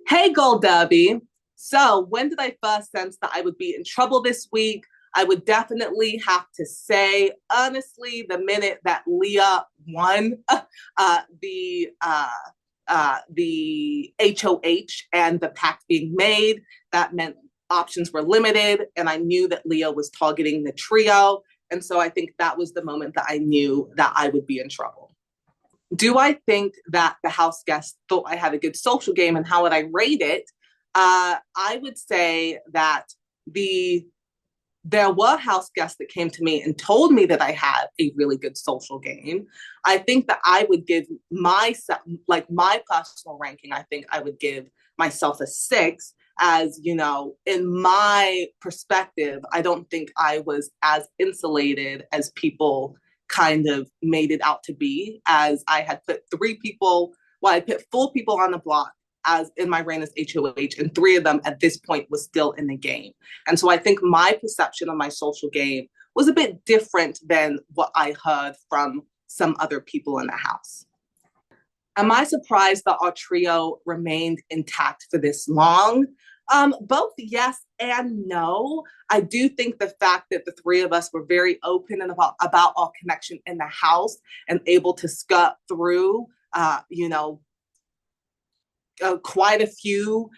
Hey, Gold Derby. So, when did I first sense that I would be in trouble this week? I would definitely have to say, honestly, the minute that Leah won the HOH and the pact being made, that meant options were limited, and I knew that Leah was targeting the trio. And so I think that was the moment that I knew that I would be in trouble. Do I think that the house guests thought I had a good social game, and how would I rate it? I would say that the there were house guests that came to me and told me that I had a really good social game. I think that I would give myself, like my personal ranking, I think I would give myself a six. As you know, in my perspective, I don't think I was as insulated as people kind of made it out to be, as I had put I put four people on the block as in my reign as HOH, and three of them at this point was still in the game. And so I think my perception of my social game was a bit different than what I heard from some other people in the house. Am I surprised that our trio remained intact for this long? Both yes and no. I do think the fact that the three of us were very open and about our connection in the house and able to skirt through, quite a few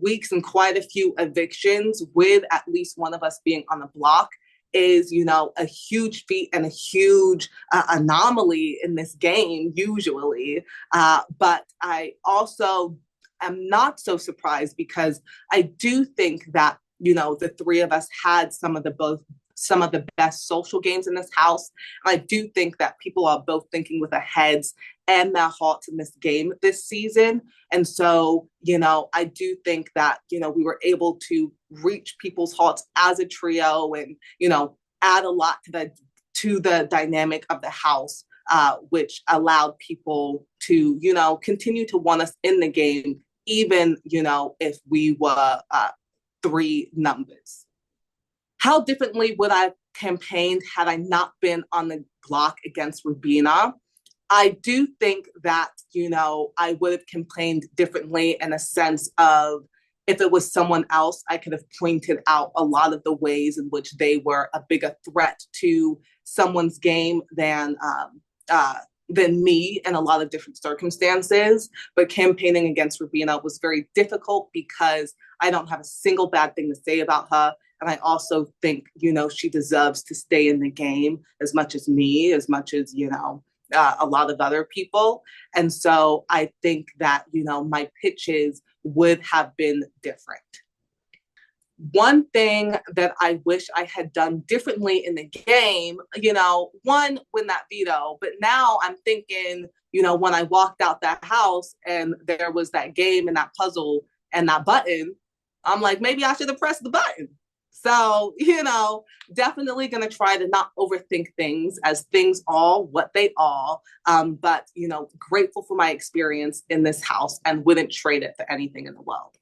weeks and quite a few evictions with at least one of us being on the block is, a huge feat and a huge anomaly in this game, usually. But I also am not so surprised because I do think that, the three of us had some of the best social games in this house. And I do think that people are both thinking with their heads and their hearts in this game this season. And so, I do think that, we were able to reach people's hearts as a trio and, add a lot to the dynamic of the house, which allowed people to, continue to want us in the game, even, if we were three numbers. How differently would I have campaigned had I not been on the block against Rubina? I do think that, I would have campaigned differently in a sense of if it was someone else, I could have pointed out a lot of the ways in which they were a bigger threat to someone's game than me in a lot of different circumstances. But campaigning against Rubina was very difficult because I don't have a single bad thing to say about her. And I also think, she deserves to stay in the game as much as me, as much as, a lot of other people. And so I think that, my pitches would have been different. One thing that I wish I had done differently in the game, one, win that veto. But now I'm thinking, when I walked out that house and there was that game and that puzzle and that button, I'm like, maybe I should have pressed the button. So, definitely going to try to not overthink things as things are what they are. But, grateful for my experience in this house and wouldn't trade it for anything in the world.